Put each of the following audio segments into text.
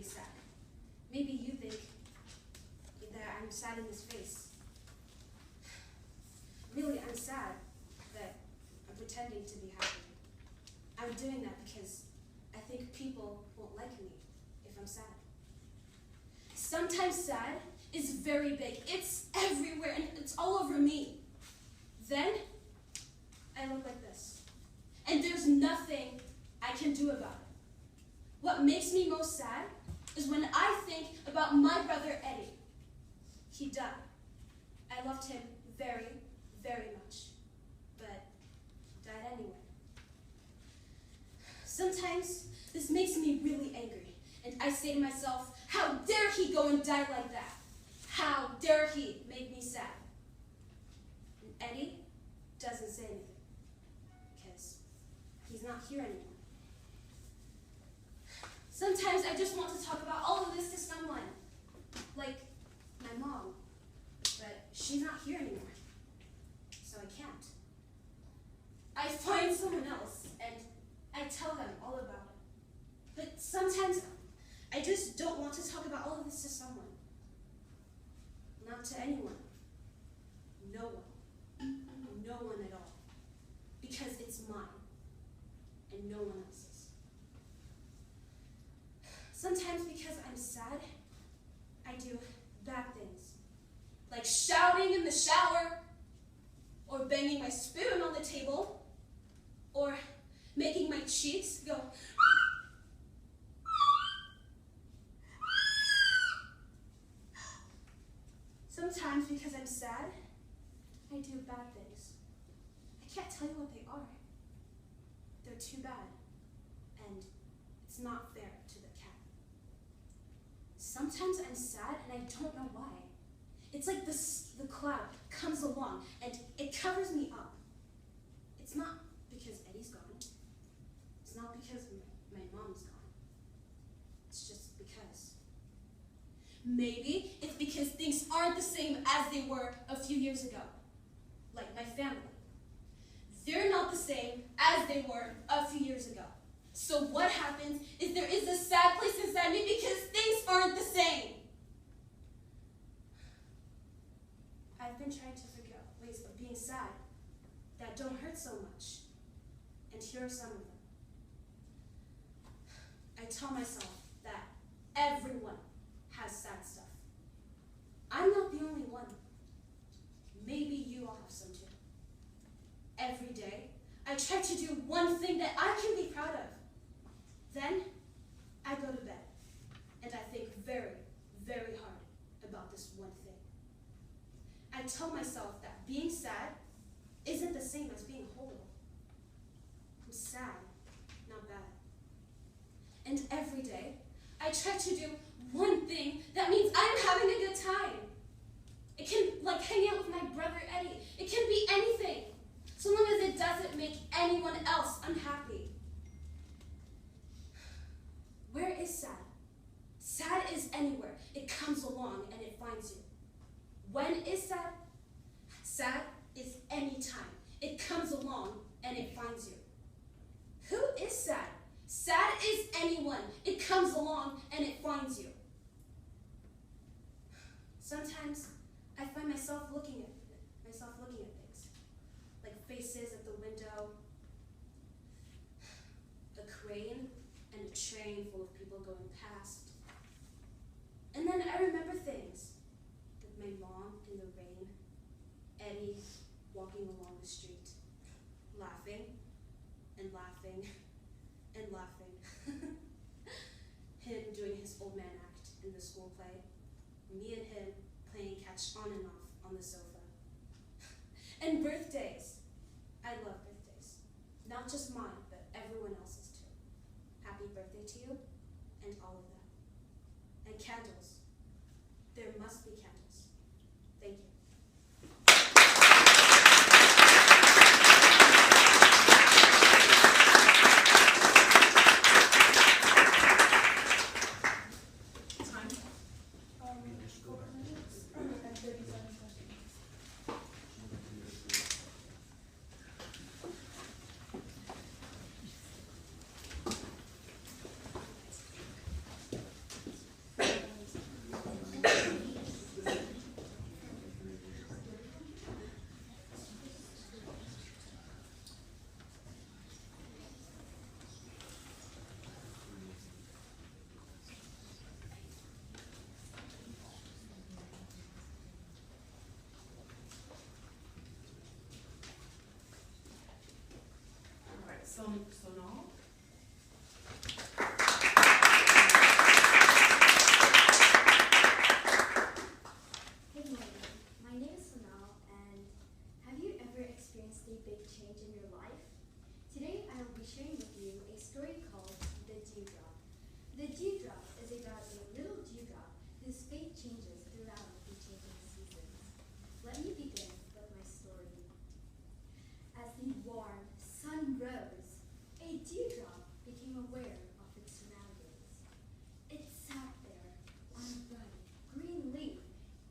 sad. Maybe you think that I'm sad in this face. Really, I'm sad that I'm pretending to be happy. I'm doing that because I think people won't like me if I'm sad. Sometimes sad is very big. It's everywhere and it's all over me. Then I look like this. And there's nothing I can do about it. What makes me most sad is when I think about my brother Eddie. He died. I loved him very, very much, but he died anyway. Sometimes this makes me really angry, and I say to myself, how dare he go and die like that? How dare he make me sad? And Eddie doesn't say anything, because he's not here anymore. Sometimes I just want to talk about all of this to someone, like my mom, but she's not here anymore, so I can't. I find someone else, and I tell them all about it. But sometimes I just don't want to talk about all of this to someone. Not to anyone. No one. No one at all. Because it's mine, and no one else's. Sometimes because I'm sad, I do bad things. Like shouting in the shower, or banging my spoon on the table, or making my cheeks go. Sometimes because I'm sad, I do bad things. I can't tell you what they are. They're too bad, and it's not fair to the cat. Sometimes I'm sad and I don't know why. It's like the cloud comes along and it covers me up. It's not because Eddie's gone. It's not because my mom's gone. It's just because. Maybe it's because things aren't the same as they were a few years ago. Like my family. They're not the same as they were a few years ago. So what happens is there is a sad place inside me because things aren't the same. I've been trying to figure out ways of being sad that don't hurt so much. And here are some of them. I tell myself that everyone has sad stuff. I'm not the only one. Maybe you all have some too. Every day, I try to do one thing that I can be proud of. Then, I go to bed, and I think very, very hard about this one thing. I tell myself that being sad isn't the same as being whole. I'm sad, not bad. And every day, I try to do one thing that means I'm having a good time. It can, like hanging out with my brother Eddie. It can be anything, so long as it doesn't make anyone else unhappy. Where is sad? Sad is anywhere. It comes along and it finds you. When is sad? Sad is any time. It comes along and it finds you. Who is sad? Sad is anyone. It comes along and it finds you. Sometimes I find myself looking at things, like faces at the window, a crane and a train full of people going past. And then I remember things, like my mom in the rain, Eddie walking along the street, laughing and laughing and laughing. Him doing his old man act in the school play. Me and him playing catch on and off on the sofa. And birthdays. I love birthdays. Not just mine, but everyone else's too. Happy birthday to you, and all of that. And candles. There must be candles. Thank you. sonal. Good morning. My name is Sonal, and have you ever experienced a big change in your life? Today I will be sharing with you a story called The Dewdrop. The Dewdrop is about a little dewdrop whose fate changes throughout the changing seasons. Let me begin with my story. As the warm sun rose, a dewdrop became aware of its surroundings. It sat there on a bright green leaf,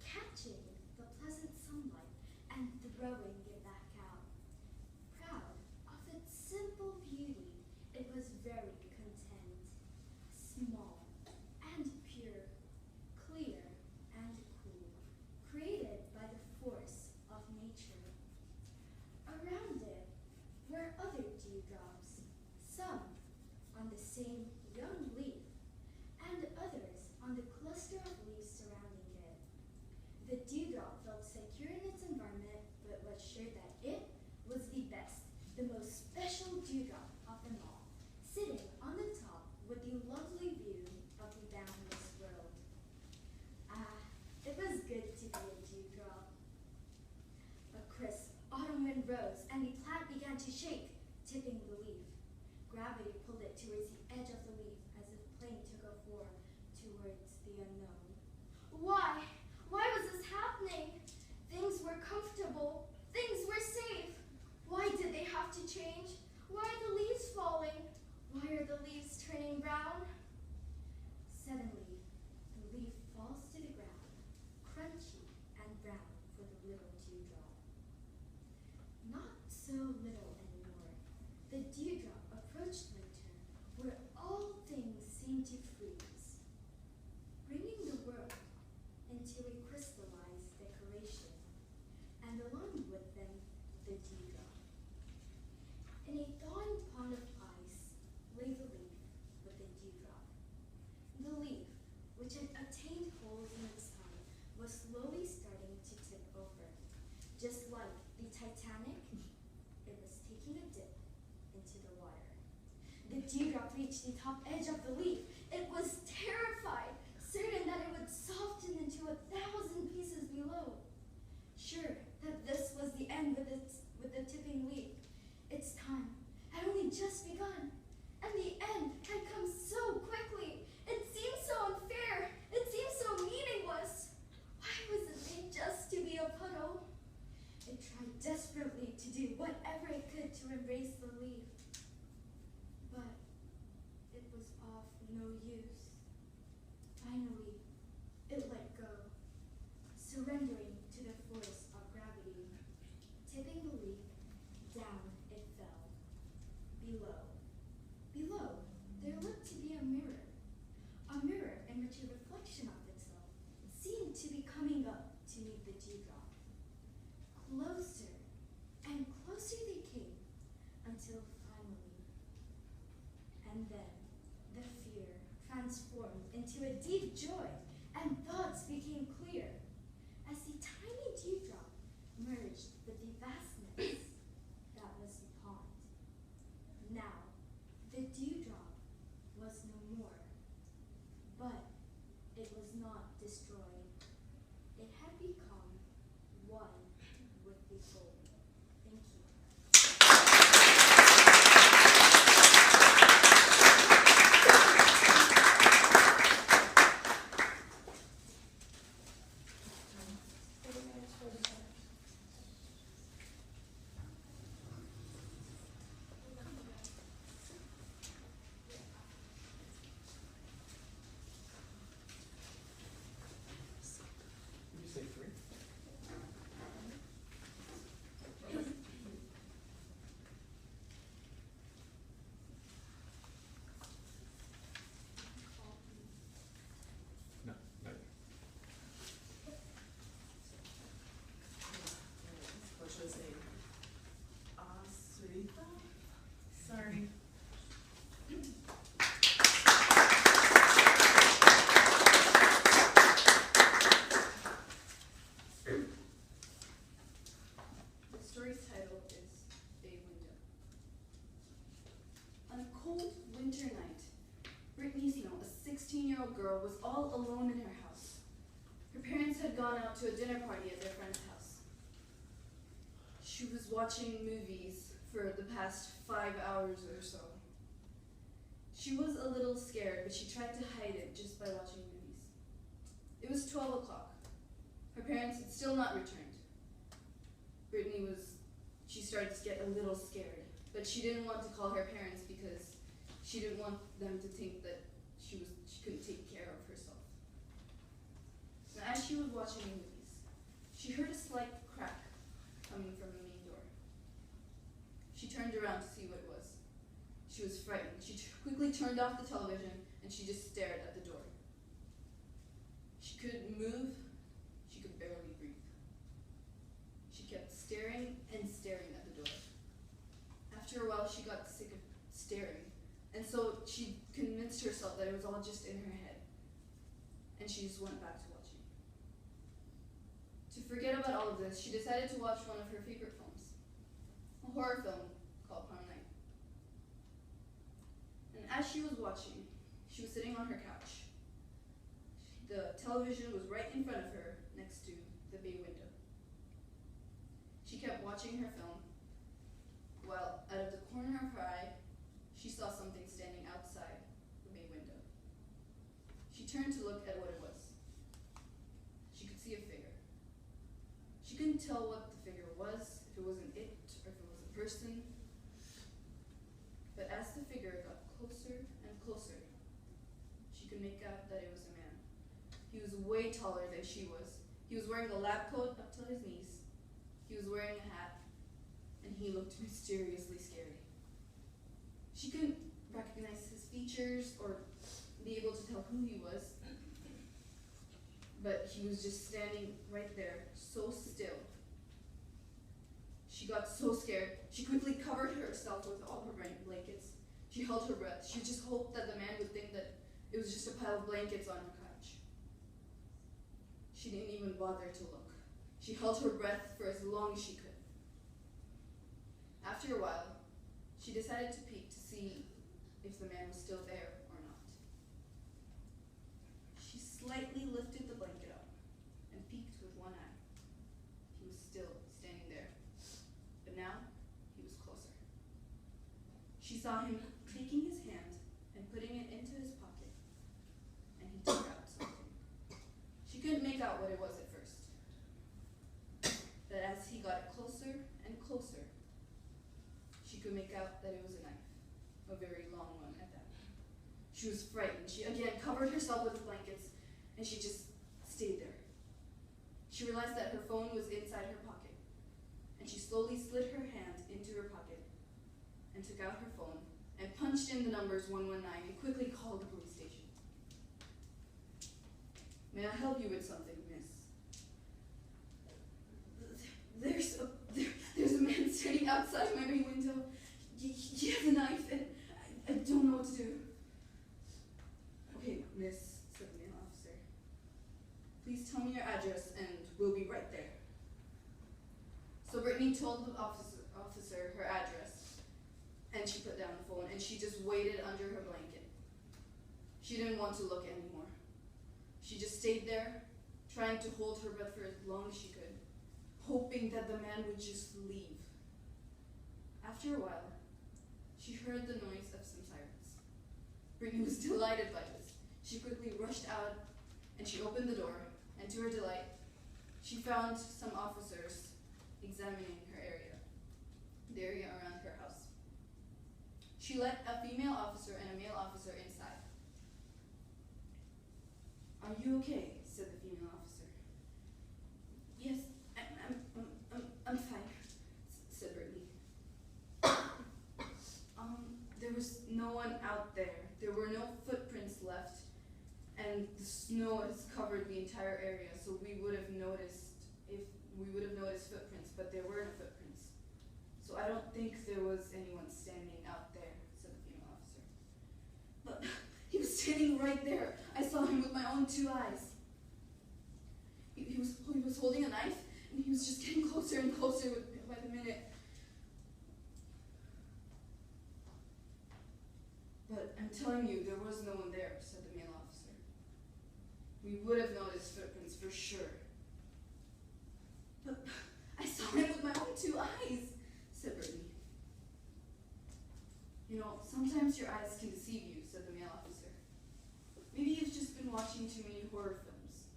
catching the pleasant sunlight and throwing it back out. Proud of its simple beauty, it was very content, small and pure, clear and cool, created by the force of nature. Around it were other dewdrops, some on the same young leaf, and others on the cluster of leaves surrounding it. The dewdrop felt secure in its environment, but was sure that it was the best, the most special dewdrop of them all, sitting on the top with the lovely view of the boundless world. Ah, it was good to be a dewdrop. A crisp autumn wind rose, and the plant began to shake, tipping the leaf. Gravity pulled it towards the edge of the leaf, as if Pleains took a four towards the unknown. Why? Why was this happening? Things were comfortable. Things were safe. Why did they have to change? Why are the leaves falling? Why are the leaves turning brown? Suddenly, the leaf falls to the ground, crunchy and brown for the little dewdrop. Not so little anymore. The dewdrop approached winter, where all things seemed to freeze, bringing the world into a crystallized decoration, and along with them, the dewdrop. In a thawing pond of ice lay the leaf with the dewdrop. The leaf, which had attained holes in its tongue, was slowly starting to tip over. Just like the Titanic, it was taking a dip into the water. The dewdrop reached the top edge of the leaf. It was terrified, certain that it would soften into 1,000 pieces below. Sure that this was the end with the tipping leaf. Its time had only just begun, and the end had come so quickly. It seemed so unfair. It seemed so meaningless. Why was it made just to be a puddle? It tried desperately to do whatever it could to embrace the leaf, but it was of no use. Finally, it let go, surrendering to the force of gravity. Tipping the leaf, down it fell. Below, there looked to be a mirror in which a reflection of itself seemed to be coming up to meet the dewdrop. Closer and closer they came, until finally. And then the fear transformed into a deep joy, and thoughts became clear, as the tiny dewdrop merged with the vastness that was the pond. Now, the dewdrop was no more, but it was not destroyed. It had become one with the whole. Thank you. Did you say 3? out to a dinner party at their friend's house. She was watching movies for the past 5 hours or so. She was a little scared, but she tried to hide it just by watching movies. It was 12 o'clock. Her parents had still not returned. She started to get a little scared, but she didn't want to call her parents because she didn't want them to think that she couldn't take care of herself. Now, as she was watching movies, she heard a slight crack coming from the main door. She turned around to see what it was. She was frightened. She quickly turned off the television and she just stared at the door. She couldn't move. She could barely breathe. She kept staring and staring at the door. After a while, she got sick of staring, and so she convinced herself that it was all just in her head, and she just went back to watching. To forget about all of this, she decided to watch one of her favorite films, a horror film called Prom Night. And as she was watching, she was sitting on her couch. The television was right in front of her, next to the bay window. She kept watching her film, while out of the corner of her eye, she saw something standing outside the bay window. She turned to look at what it was. She could see a figure. She couldn't tell what the figure was, if it was an it or if it was a person. But as the figure got closer and closer, she could make out that it was a man. He was way taller than she was. He was wearing a lab coat up to his knees. He was wearing a hat, and he looked mysteriously scary. She couldn't recognize his features or be able to tell who he was, but he was just standing right there, so still. She got so scared, she quickly covered herself with all her blankets. She held her breath. She just hoped that the man would think that it was just a pile of blankets on her couch. She didn't even bother to look. She held her breath for as long as she could. After a while, she decided to peek to see if the man was still there or not. She slightly lifted the blanket up and peeked with one eye. He was still standing there, but now he was closer. She saw him taking his hand and putting it into his pocket, and he took out something. She couldn't make out what it was at first, but as he got closer and closer, she could make out that it was a knife, a very long one at that. She was frightened. She again covered herself with the blankets, and she just stayed there. She realized that her phone was inside her pocket, and she slowly slid her hand into her pocket and took out her phone and punched in the numbers 119 and quickly called the police station. "May I help you with something, miss?" There's a man standing outside my bay window. He has a knife, and I don't know what to do. "Okay, miss," said the male officer. "Please tell me your address, and we'll be right there." So Brittany told the officer her address, and she put down the phone, and she just waited under her blanket. She didn't want to look anymore. She just stayed there, trying to hold her breath for as long as she could, hoping that the man would just leave. After a while, she heard the noise of some sirens. Brittany was delighted by this. She quickly rushed out, and she opened the door, and to her delight, she found some officers examining her area, the area around her house. She let a female officer and a male officer inside. "Are you okay?" said the female officer. "Yes, I'm fine," said Brittany. There was no one out there. There were no footprints left, and the snow has covered the entire area, so we would have noticed footprints, but there were no footprints. "So I don't think there was anyone standing out there," said the female officer. "But he was standing right there. I saw him with my own 2 eyes. He was holding a knife, and he was just getting closer and closer by the minute." "But I'm telling you, there was no one there," said the male officer. "We would have noticed footprints for sure." But I saw him with my own 2 eyes, said Brittany. You know, sometimes your eyes can deceive you, said the male officer. Maybe you've just been watching too many horror films.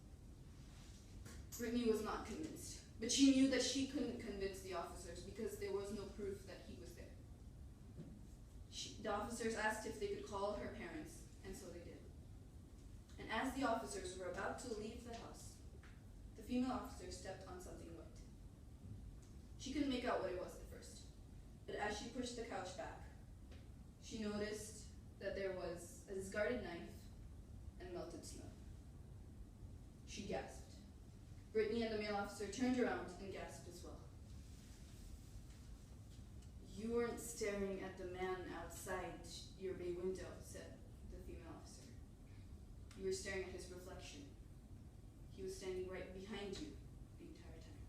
Brittany was not convinced, but she knew that she couldn't convince the officers because there was no proof that he was there. The officers asked if they could call her parents, and so they did. And as the officers were about to leave the house, the female officer stepped on something wet. She couldn't make out what it was at first, but as she pushed the couch back, she noticed that there was a discarded knife and melted snow. She gasped. Brittany and the male officer turned around and gasped as well. You weren't staring at the man outside your bay window, said the female officer. You were staring at his reflection. He was standing right behind you the entire time.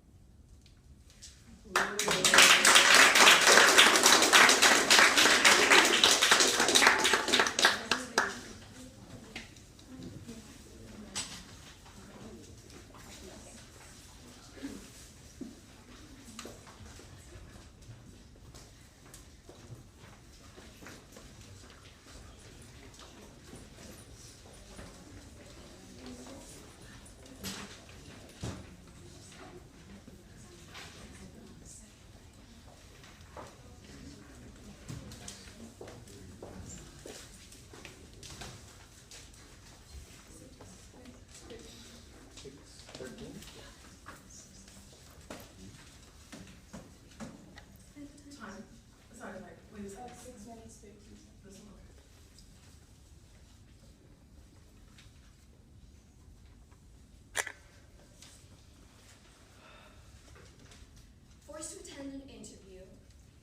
Forced to attend an interview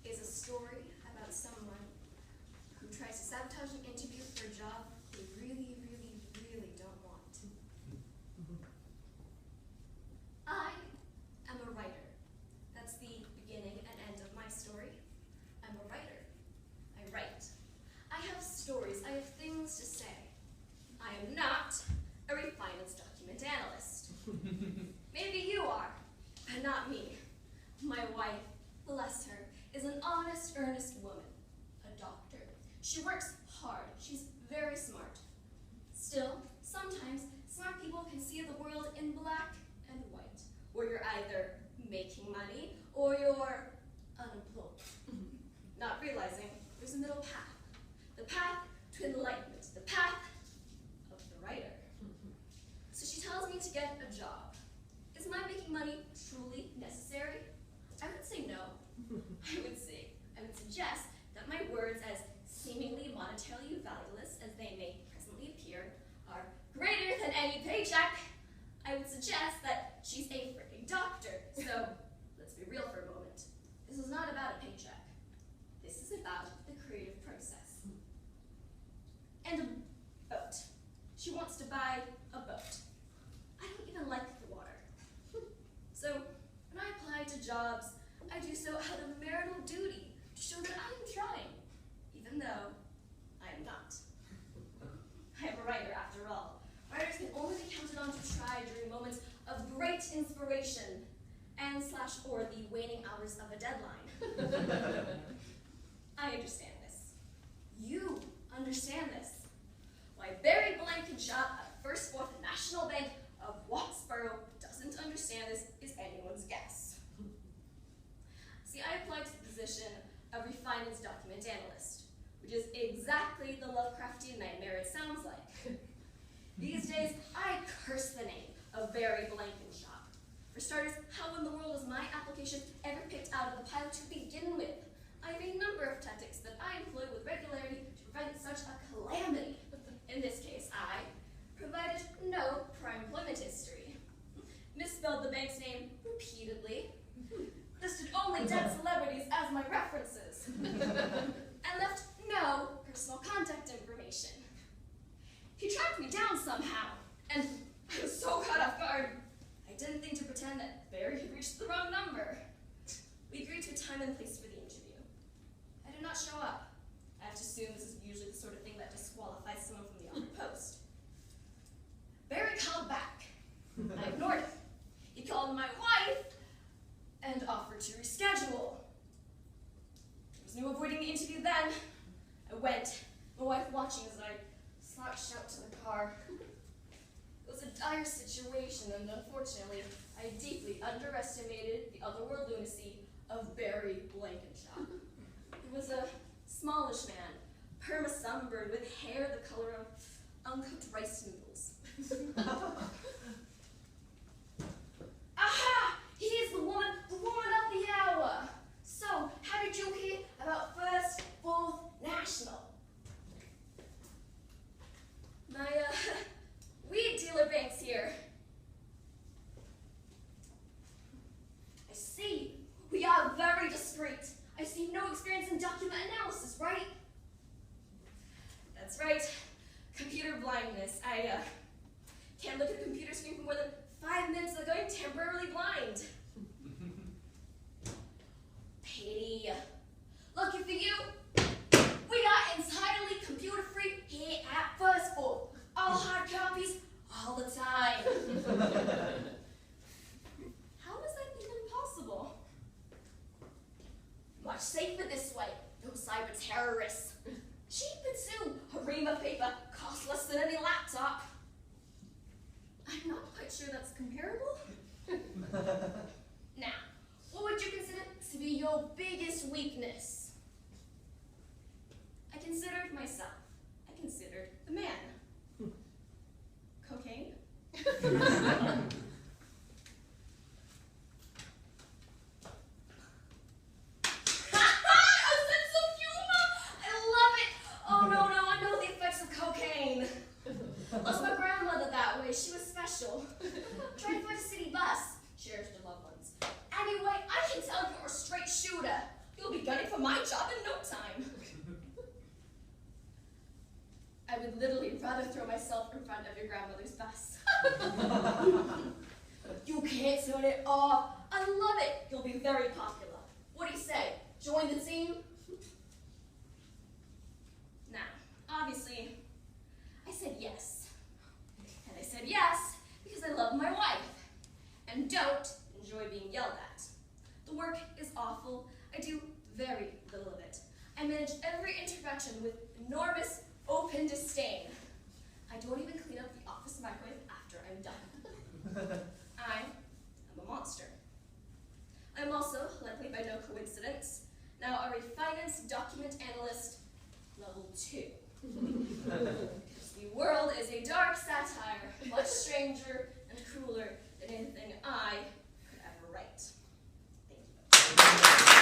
is a story about someone who tries to sabotage an interview for a job they really, really, really don't want. I am a writer. That's the beginning and end of my story. I'm a writer. I write. I have stories. I have things to say. I am not a refinements document analyst. Maybe you are, but not me. My wife, bless her, is an honest, earnest woman, a doctor. She works hard. She's very smart. Still, sometimes smart people can see the world in black and white, where you're either making money or you're unemployed, not realizing there's a middle path, the path to enlightenment, the path of the writer. So she tells me to get a job. Is my making money truly necessary? I would say no. I would suggest that my words, as seemingly monetarily valueless as they may presently appear, are greater than any paycheck. I would suggest that she's a freaking doctor. So let's be real for a moment. This is not about a paycheck. This is about the creative process. And a boat. She wants to buy a boat. I don't even like the water. So when I apply to jobs, I do so out of marital duty to show that I am trying, even though I am not. I am a writer, after all. Writers can only be counted on to try during moments of great inspiration and/or the waning hours of a deadline. I understand this. You understand this. Why Barry Blankenshot at First Fourth National Bank of Wattsboro doesn't understand this is anyone's guess. See, I applied to the position of refinements document analyst, which is exactly the Lovecraftian nightmare it sounds like. These days, I curse the name of Barry Blankenshot. For starters, how in the world was my application ever picked out of the pile to begin with? I have a number of tactics that I employ with regularity to prevent such a calamity. In this case, I provided no prior employment history, misspelled the bank's name repeatedly, listed only dead celebrities as my references, and left no personal contact information. He tracked me down somehow, and I was so caught off guard, I didn't think to pretend that Barry had reached the wrong number. We agreed to a time and place for the interview. I did not show up. I have to assume this is usually the sort of thing that disqualifies someone from the offered post. Barry called back. malfunction, and unfortunately, I deeply underestimated the otherworld lunacy of Barry Blankenshop. He was a smallish man, perma-sunburned, with hair the color of uncooked rice noodles. Aha! He is the woman of the hour! So, how did you hear about First, Fourth, National? My, weed dealer banks here. I see. We are very discreet. I see no experience in document analysis, right? That's right. Computer blindness. I, can't look at a computer screen for more than 5 minutes without going temporarily blind. Pity. Lucky for you, we are entirely computer-free here at First Fourth. All hard copies, all the time. How is that even possible? Much safer this way. No cyber terrorists. Cheap and soon, a ream of paper costs less than any laptop. I'm not quite sure that's comparable. Now, what would you consider to be your biggest weakness? I considered myself. I considered the man. Cocaine? A sense of humor! I love it! Oh no, I know the effects of cocaine. Lost my grandmother that way. She was special. Tried to find a city bus. Cherished her loved ones. Anyway, I can tell you're a straight shooter. You'll be gunning for my job in no time. I would literally rather throw myself in front of your grandmother's bus. You can't turn it off. I love it. You'll be very popular. What do you say? Join the team? Now, obviously, I said yes. And I said yes because I love my wife and don't enjoy being yelled at. The work is awful. I do very little of it. I manage every interaction with enormous open disdain. I don't even clean up the office microwave after I'm done. I am a monster. I'm also, likely by no coincidence, now a finance document analyst level 2. Because the world is a dark satire, much stranger and crueler than anything I could ever write. Thank you.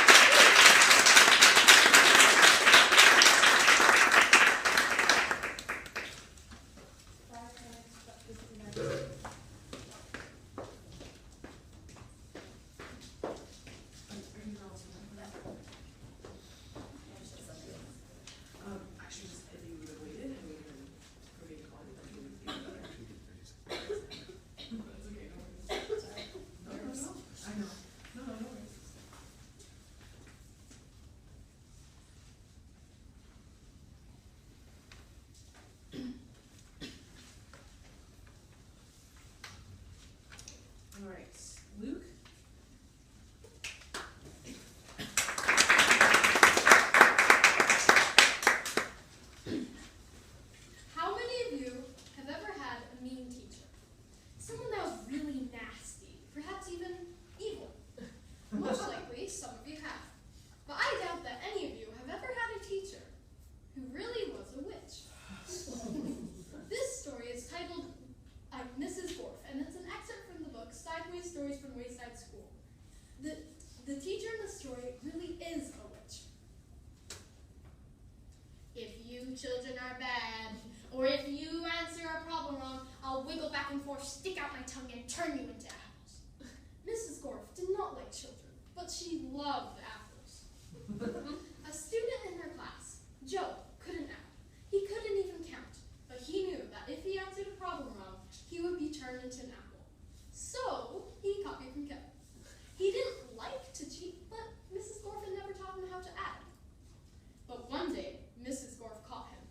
The teacher in the story really is a witch. If you children are bad, or if you answer a problem wrong, I'll wiggle back and forth, stick out my tongue, and turn you into apples. Mrs. Gorf did not like children, but she loved apples. A student in her class, Joe, couldn't act. He couldn't even count, but he knew that if he answered a problem wrong, he would be turned into an apple. So he copied from Kevin. He didn't like to cheat, but Mrs. Gorf had never taught him how to add. But one day, Mrs. Gorf caught him.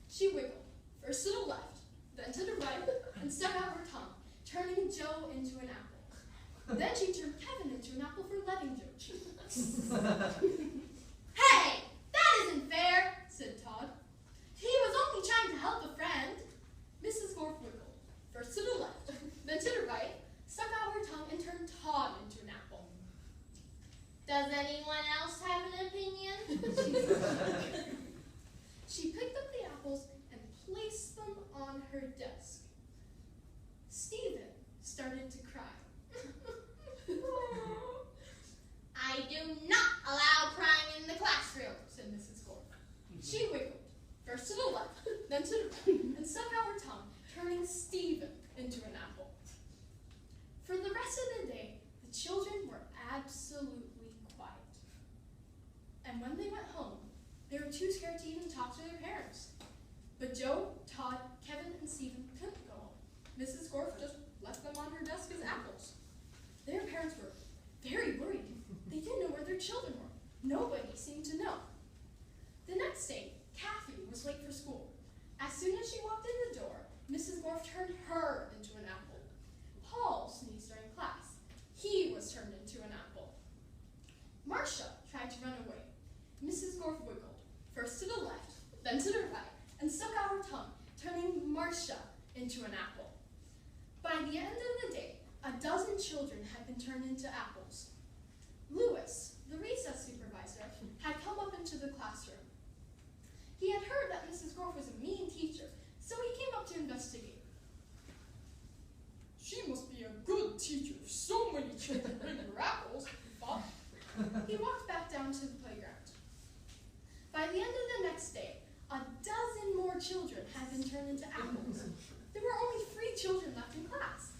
She wiggled, first to the left, then to the right, and stuck out her tongue, turning Joe into an apple. Then she turned Kevin into an apple for letting Joe cheat. Hey, that isn't fair, said Todd. He was only trying to help a friend. Mrs. Gorf wiggled, first to the left, then to the Does anyone else have an opinion? She picked up the apples and placed them on her desk. Stephen started to cry. I do not allow crying in the classroom, Said Mrs. Gore. She wiggled, first to the left, then to the right, and stuck out her tongue, turning Stephen into an apple. For the rest of the day, the children were absolutely quiet. And when they went home, they were too scared to even talk to their parents. But Joe, Todd, Kevin, and Stephen couldn't go home. Mrs. Gorf just left them on her desk as apples. Their parents were very worried. They didn't know where their children were. Nobody seemed to know. The next day, Kathy was late for school. As soon as she walked in the door, Mrs. Gorf turned her into an apple. Paul sneezed during class. He was turned into an apple. Marcia tried to run away. Mrs. Gorf wiggled, first to the left, then to the right, and stuck out her tongue, turning Marcia into an apple. By the end of the day, a dozen children had been turned into apples. Lewis, the recess supervisor, had come up into the classroom. He had heard that Mrs. Gorf was a mean teacher, so he came up to investigate. She must be a good teacher if so many children bring her apples, he thought. He walked back down to the playground. By the end of the next day, a dozen more children had been turned into apples. There were only 3 children left in class.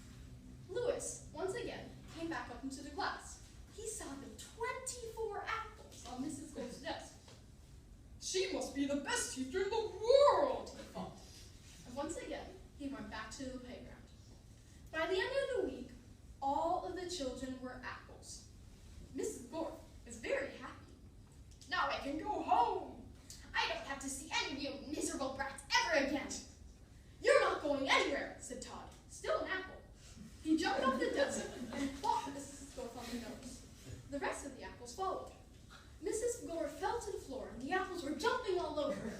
Lewis, once again, came back up into the class. He saw the 24 apples on Mrs. Gold's desk. She must be the best teacher in the world, he thought. And once again, he went back to the playground. By the end of the week, all of the children were apples. Mrs. Gorf was very happy. Now I can go home. I don't have to see any of you miserable brats ever again. You're not going anywhere, said Todd, still an apple. He jumped off the desk and bopped Mrs. Gorf on the nose. The rest of the apples followed. Mrs. Gorf fell to the floor and the apples were jumping all over her.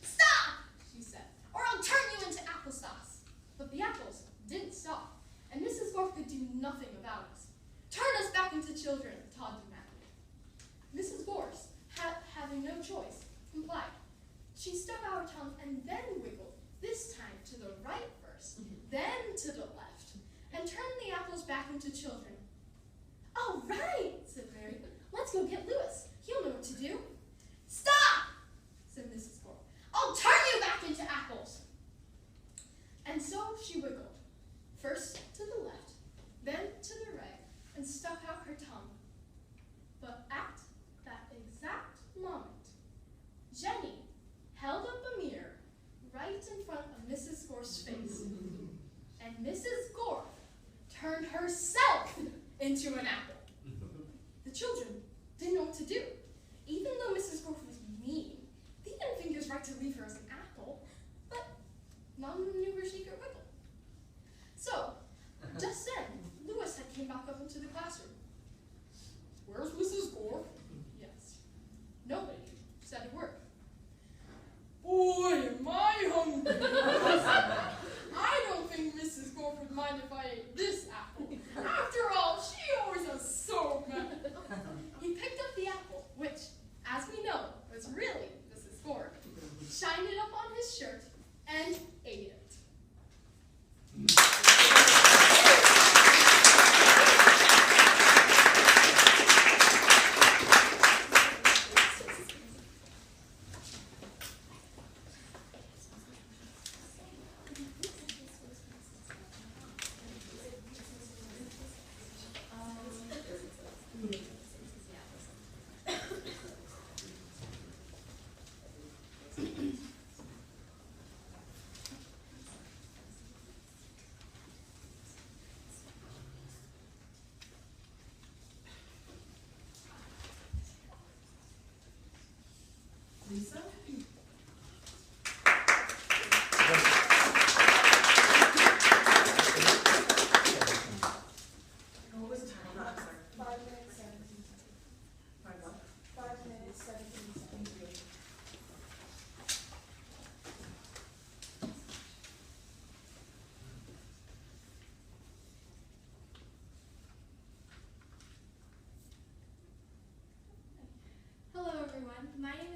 Stop, she said, or I'll turn you into applesauce. But the apples didn't stop, and Mrs. Gorf could do nothing about it. Turn us back into children, Todd demanded. Mrs. Gorf, having no choice, complied. She stuck out her tongue and then wiggled, this time to the right first, then to the left, and turned the apples back into children. All right, said Mary. Let's go get Lewis. He'll know what to do. Stop, said Mrs. Gorf. I'll turn you back into apples. And so she wiggled, first to the left, then to the right, and stuck out her tongue. But at that exact moment, Jenny held up a mirror right in front of Mrs. Gorf's face. And Mrs. Gorf turned herself into an apple. The children didn't know what to do. Even though Mrs. Gorf was mean, they didn't think it was right to leave her as an apple, but none of them knew her secret wiggle. So, just then, Lewis had came back up into the classroom. Where's Mrs. Gorf? Yes. Nobody said a word. Boy, am I hungry! I don't think Mrs. Gorf would mind if I ate this apple. After all, she always has so many. He picked up the apple, which, as we know, was really Mrs. Gorf, shined it up on his shirt, and ate it.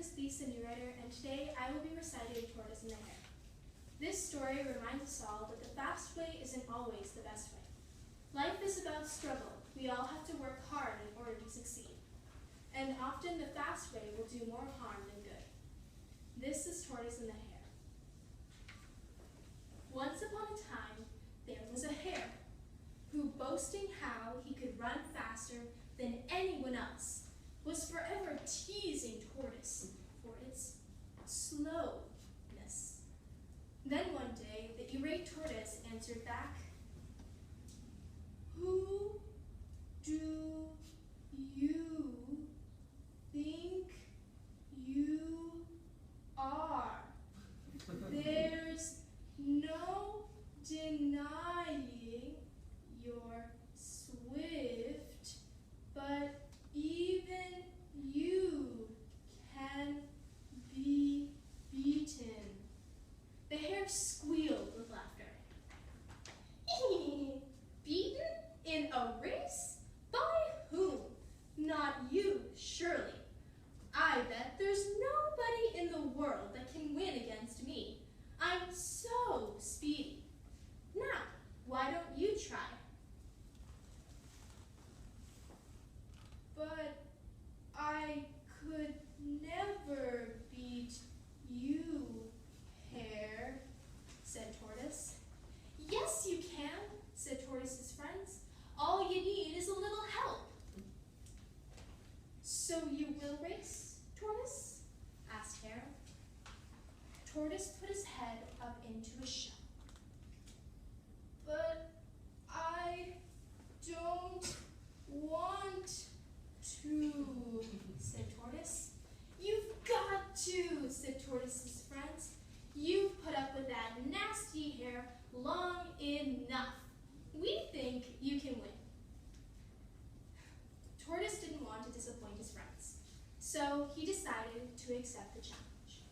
is Lisa Newrider, and today I will be reciting Tortoise and the Hare. This story reminds us all that the fast way isn't always the best way. Life is about struggle. We all have to work hard in order to succeed. And often the fast way will do more harm than good. This is Tortoise and the Hare. Once upon a time, there was a hare who, boasting how he could run faster than anyone else, was forever teasing Tortoise for its slowness. Then one day, the irate Tortoise answered back, "Who do you think you are? There's no denying you're swift, but even you can be beaten." The hare squealed with laughter. "Beaten in a race? By whom? Not you, surely. I bet there's nobody in the world that can win against me. I'm so speedy. Now, why don't you try?" "But I could never beat you, Hare," said Tortoise. "Yes, you can," said Tortoise's friends. "All you need is a little help." "So you will race, Tortoise?" asked Hare. Tortoise put his head up into a shell. "But I don't want to," said Tortoise. "You've got to," said Tortoise's friends. "You've put up with that nasty hare long enough. We think you can win." Tortoise didn't want to disappoint his friends, so he decided to accept the challenge.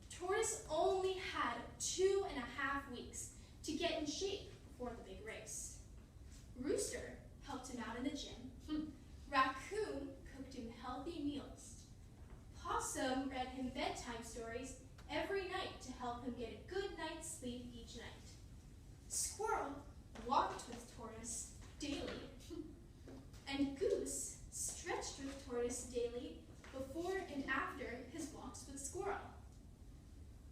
Tortoise only had 2.5 weeks to get in shape before the big race. Rooster helped him out in the gym. Raccoon cooked him healthy meals. Possum read him bedtime stories every night to help him get a good night's sleep each night. Squirrel walked with Tortoise daily. And Goose stretched with Tortoise daily before and after his walks with Squirrel.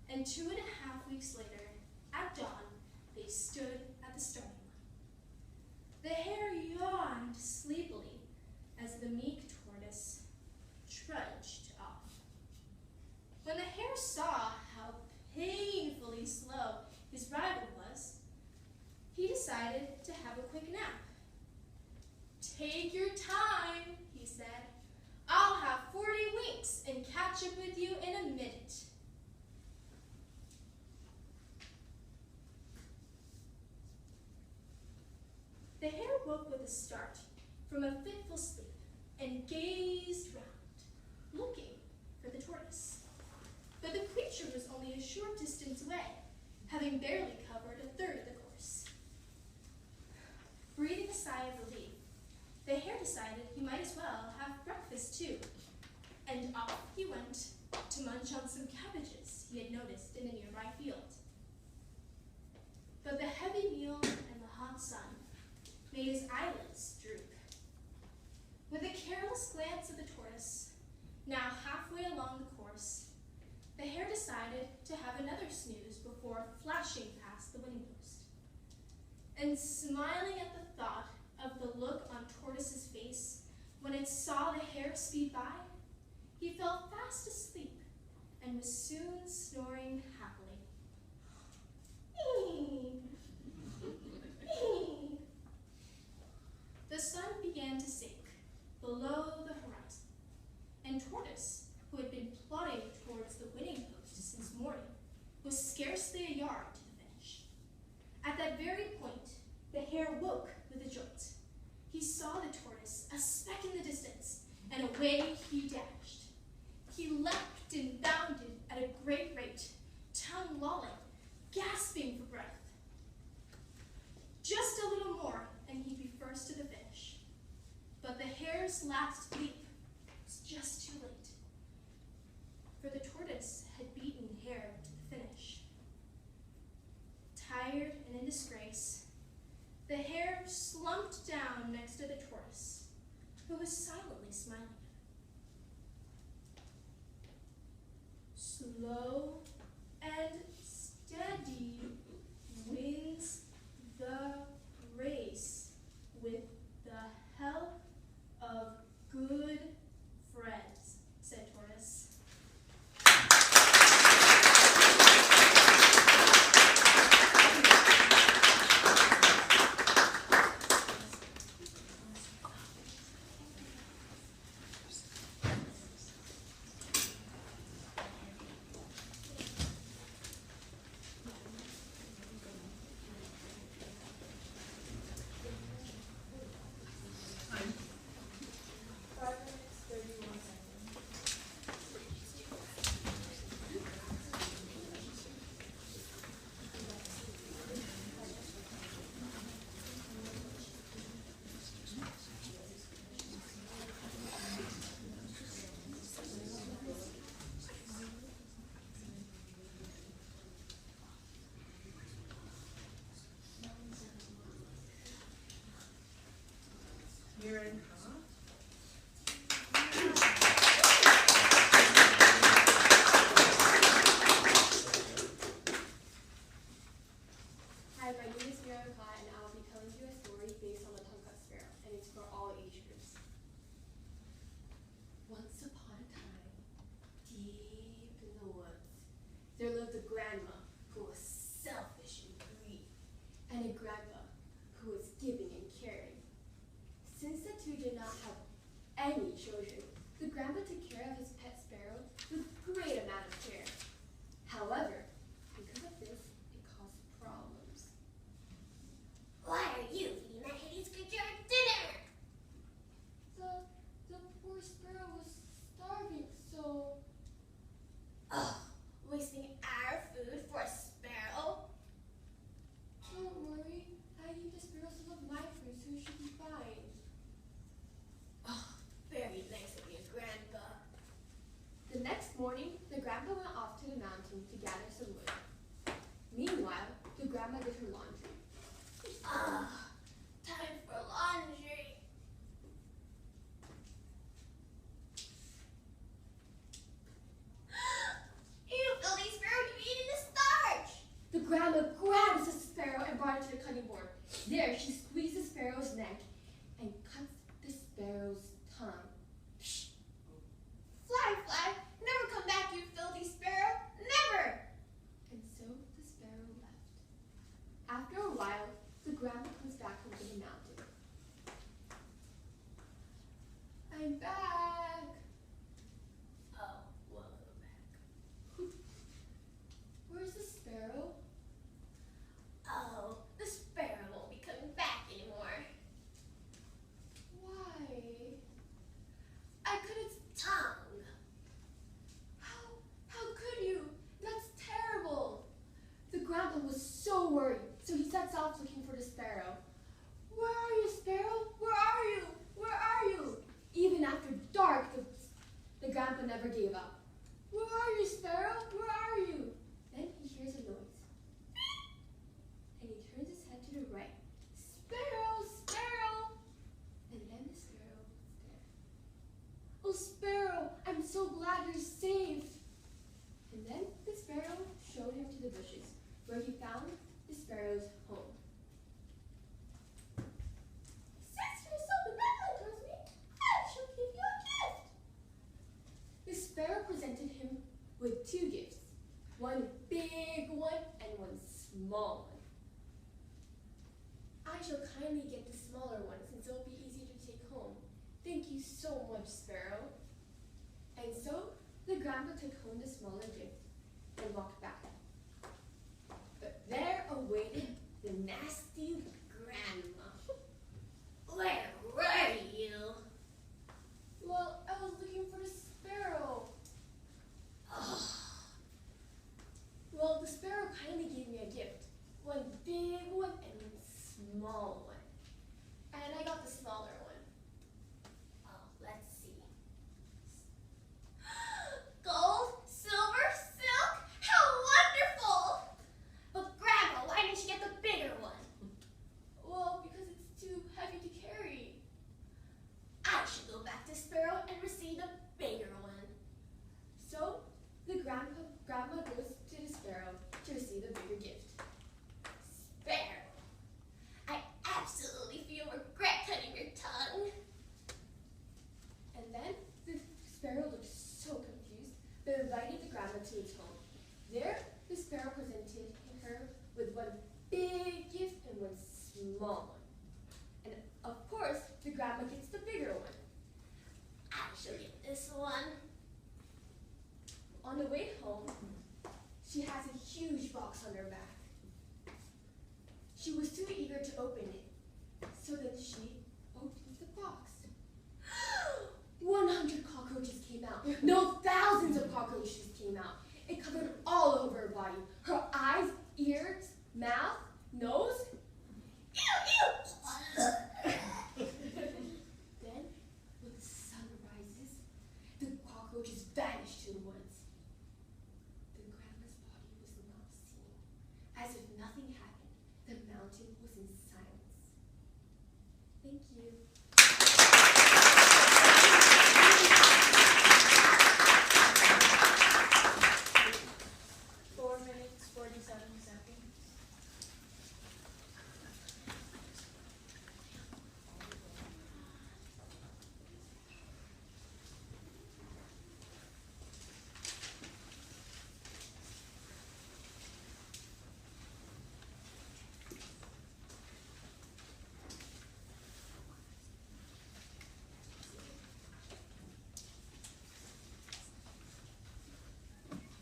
And 2.5 weeks later, at dawn, they stood at the starting line. The hare yawned sleepily as the meek Tortoise trudged off. When the hare saw how painfully slow his rival was, he decided to have a quick nap. "Take your time," he said. "I'll have 40 winks and catch up with you in a minute." The hare woke with a start from a fitful sleep and gazed round, looking for the tortoise. But the creature was only a short distance away, having barely covered a third of the course. Breathing a sigh of relief, the hare decided he might as well have breakfast too, and off he went to munch on some cabbages he had noticed in a nearby field. But the heavy meal and the hot sun made his eyelids droop. With a careless glance at the tortoise, now halfway along the course, the hare decided to have another snooze before flashing past the winning post. And smiling at the thought of the look on Tortoise's face when it saw the hare speed by, he fell fast asleep and was soon snoring happily. The sun began to sink below the horizon, and Tortoise, who had been plodding towards the winning post since morning, was scarcely a yard to the finish. At that very point, the hare woke with a jolt. He saw the tortoise a speck in the distance, and away he dashed. He leapt and bounded at a great rate, tongue lolling, gasping for breath. Just a little more, and he'd be first to the finish. But the hare's last leap was just too late. who was silently smiling at him. Slow and steady wins the race with the help of good friends, said Tortoise. You're in huh? Hi, my name is Mira and I'll be telling you a story based on the tongue-cut sparrow, and it's for all age groups. Once upon a time, deep in the woods, there lived a grandma who was selfish and greedy, and a grandpa who was giving and caring. Since the two did not have any children, the grandpa took care of his pet sparrow with great amount of care. However, because of this, it caused problems. Why are you feeding that hideous creature dinner? The poor sparrow was starving, so Ugh, wasting our food for a sparrow? don't worry. I eat the sparrow some of my food, so it should be fine. Very nice of you, Grandpa. The next morning, the grandpa went off to the mountain to gather some wood. Meanwhile, the grandma did her laundry. Time for laundry. You filthy sparrow, you eating the starch! The grandma grabs the sparrow and brought it to the cutting board. There, she squeezed the sparrow's neck and cuts the sparrow's tongue. Fly, never come back, you filthy sparrow. Never! And so the sparrow left. After a while, the grandma comes back over the mountain. I'm back. Oh, welcome back. Where's the sparrow? Oh, the sparrow won't be coming back anymore. Why? I cut its tongue. How could you? That's terrible. The grandpa was so worried, so he sets off looking for the sparrow. Where are you, sparrow? Where are you? Where are you? Even after dark, the grandpa never gave up. Where are you, sparrow? Where are you? Then he hears a noise. And he turns his head to the right. Sparrow, sparrow! And then the sparrow was there. Oh, sparrow, I'm so glad you're safe. And then the sparrow showed him to the bushes, where he found the sparrow's home. Since you're so benevolent towards me, I shall give you a gift. The sparrow presented him with two gifts, one big one and one small one. I shall kindly get the smaller one since it will be easier to take home. Thank you so much, sparrow. And so the grandpa took home the smaller gift and walked back. But there awaited the nasty grandma. Where were you? Well, I was looking for the sparrow. Well, the sparrow kindly gave me a gift. One big one and one small one. And I got the smaller one. Oh, let's see. Gold, silver, silk, how wonderful! But Grandma, why didn't you get the bigger one? grandma gets the bigger one. I shall get this one. On the way home, she has a huge box on her back. She was too eager to open it, so then she opened the box. 100 cockroaches came out. No, thousands of cockroaches came out. It covered all over her body. Her eyes, ears, mouth, nose. Then, when the sun rises, the cockroaches vanish to the woods. The grandma's body was not seen. As if nothing happened, the mountain was in silence. Thank you. 4 minutes, 47 seconds.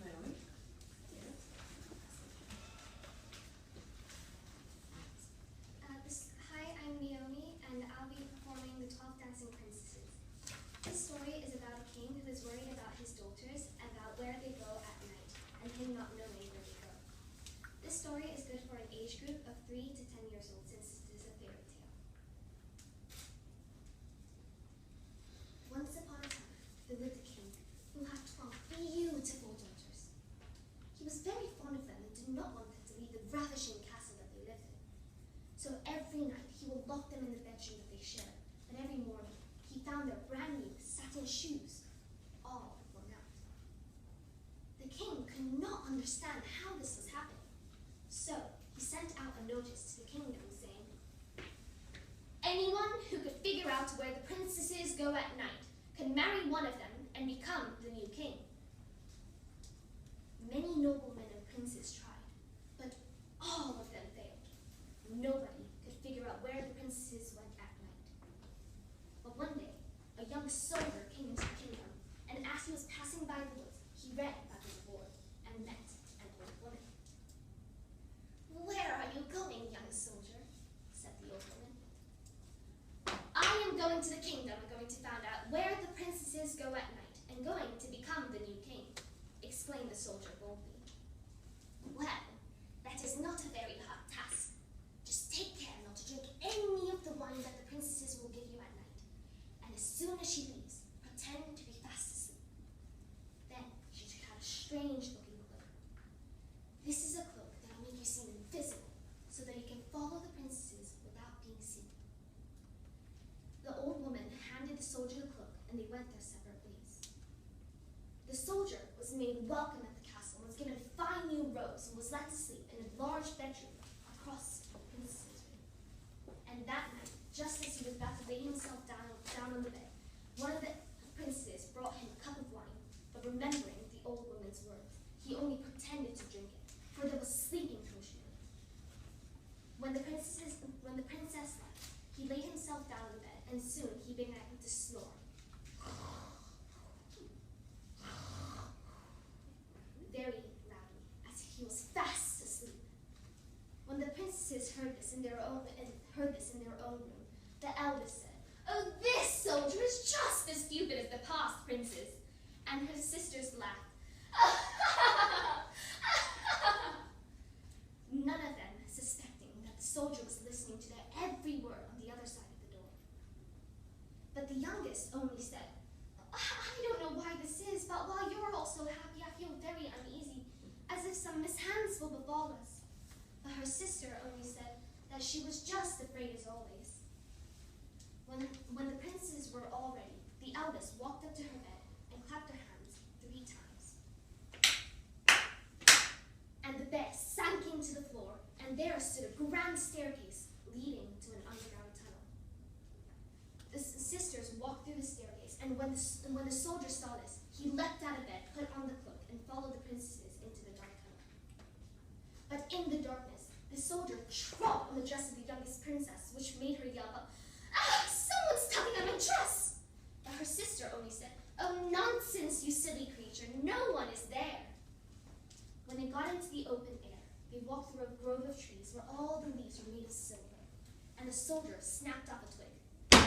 Naomi? Hi, I'm Naomi, and I'll be performing the 12 Dancing Princesses. This story is about a king who is worried about his daughters and about where they go at night, and him not knowing where they go. This story is good for an age group of 3 to 10 years old since it is a fairy tale. Once upon a time, there lived a king who had 12 beautiful daughters. He was very fond of them and did not want them to leave the ravishing castle that they lived in. So every night he would lock them in the bedroom that they shared, and every morning he found their brand new satin shoes, all worn out. The king could not understand how this was happening, so he sent out a notice to the kingdom saying, "Anyone who could figure out where the princesses go at night can marry one of them and become the new king." Many noblemen and princes tried, but all of them failed. Nobody could figure out where the princesses went at night. But one day, a young soldier came into the kingdom, and as he was passing by the woods, he ran back to the board and met an old woman. "Where are you going, young soldier?" said the old woman. "I am going to the kingdom and going to find out where the princesses go at night and going to become the new king," explained the soldier boldly. "Well, that is not a very hard task. Just take care not to drink any of the wine that the princesses will give you at night. And as soon as she leaves, pretend to be fast asleep. Then she should have a strange-looking cloak. This is a cloak that will make you seem invisible, so that you can follow the princesses without being seen." The old woman handed the soldier the cloak, and they went their separate ways. The soldier was made welcome at the castle and was given fine new robes and was let to sleep in a large bedroom across the princess's room. And that night, just as he was about to lay himself down on the bed, one of the princesses brought him a cup of wine, but remembering the old woman's words, he only pretended to drink it, for there was sleeping potion in it. When the princess left, he laid himself down on the bed, and soon he began to snore. Very loudly, as if he was fast asleep. When the princesses heard this in their own room, the eldest said, "Oh, this soldier is just as stupid as the past princes," and her sisters laughed. None of them suspecting that the soldier was listening to their every word on the other side of the door. But the youngest only said, "I don't know why this is, but while you're all so happy, I feel very uneasy, as if some mishaps will befall us." But her sister only said that she was just afraid as always. When the princes were all ready, the eldest walked up to her bed and clapped her hands 3 times. And the bed sank into the floor, and there stood a grand staircase leading to an underground tunnel. The sisters walked through the staircase, and when the soldier saw this, he leapt out of bed, put on the cloak, and followed the princesses into the dark tunnel. But in the darkness, the soldier trod on the dress of the youngest princess, which made her yell out, "Ah, someone walked through a grove of trees where all the leaves were made of silver, and the soldier snapped off a twig,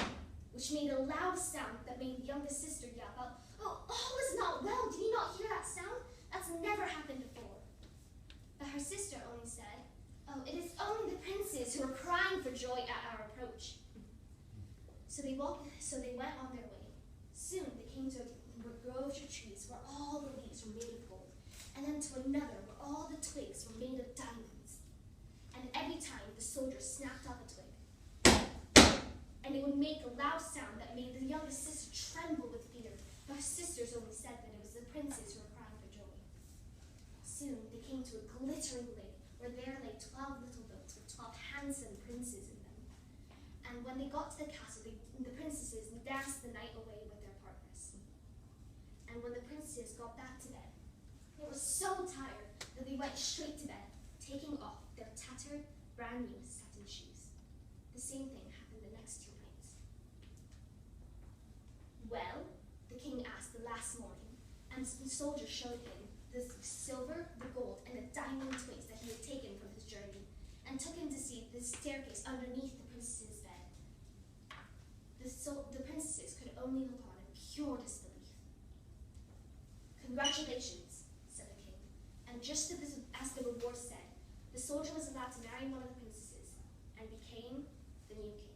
which made a loud sound that made the youngest sister yell out, "Oh, all is not well! Did you not hear that sound? That's never happened before." But her sister only said, "Oh, it is only the princes who are crying for joy at our approach." So they went on their way. Soon they came to a grove of trees where all the leaves were made of gold, and then to another where all the twigs were made of diamonds. And every time the soldier snapped off a twig, and it would make a loud sound that made the youngest sister tremble with fear. But her sisters only said that it was the princes who were crying for joy. Soon they came to a glittering lake where there lay 12 little boats with 12 handsome princes in them. And when they got to the castle, the princesses danced the night away with their partners. And when the princesses got back to bed, they were so tired that they went straight to bed, taking off their tattered, brand new satin shoes. The same thing happened the next 2 nights. Well, the king asked the last morning, and the soldier showed him the silver, the gold, and the diamond twigs that he had taken from his journey, and took him to see the staircase underneath the princess's bed. The princesses could only look on in pure disbelief. "Congratulations," said the king, and just as the reward said, the soldier was allowed to marry one of the princesses and became the new king.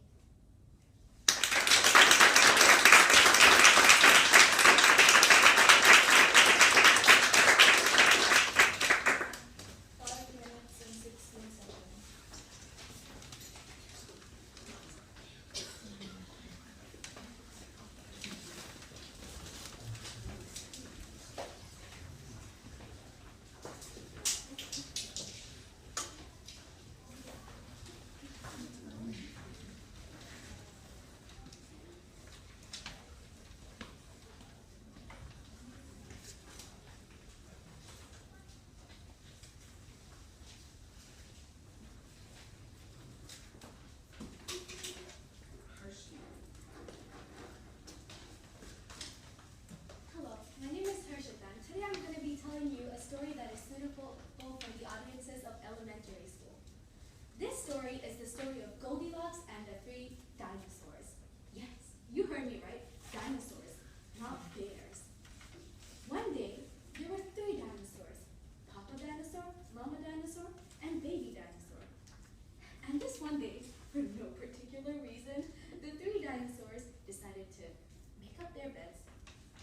Hello, my name is Harshita, and today I'm going to be telling you a story that is suitable for the audiences of elementary school. This story is the story of Goldilocks and the 3 dinosaurs. Yes, you heard me right, dinosaurs, not bears. One day, there were 3 dinosaurs, Papa Dinosaur, Mama Dinosaur, and Baby Dinosaur. And this one day, for no particular reason, the 3 dinosaurs decided to make up their beds,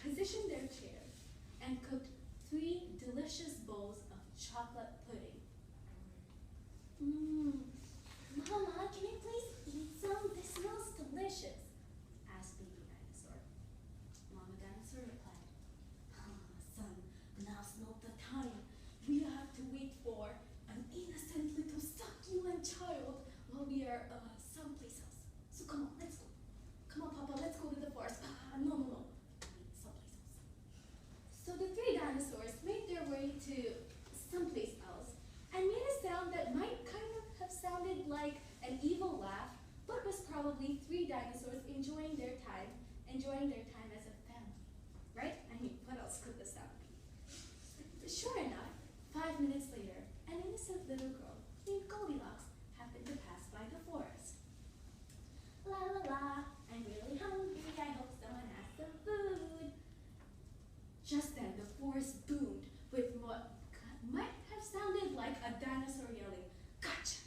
position their chairs, and cooked 3 delicious bowls of chocolate pudding. Mama, can I please eat some? This smells delicious, asked Baby Dinosaur. Mama Dinosaur replied, son, now's not the time. We have to wait for an innocent little succulent child while we are someplace else. So come on, let's go. Come on, Papa, let's go to the forest. No. Someplace else. So the 3 dinosaurs made their way to someplace else and made a sound that might kind of have sounded like an evil laugh, but was probably 3 dinosaurs enjoying their time as a family. Right? I mean, what else could the sound be? Sure enough, 5 minutes later, an innocent little girl named Goldilocks happened to pass by the forest. La la la, I'm really hungry, I hope someone has some food. Just then, the forest boomed with what might have sounded like a dinosaur yelling, "Gotcha!"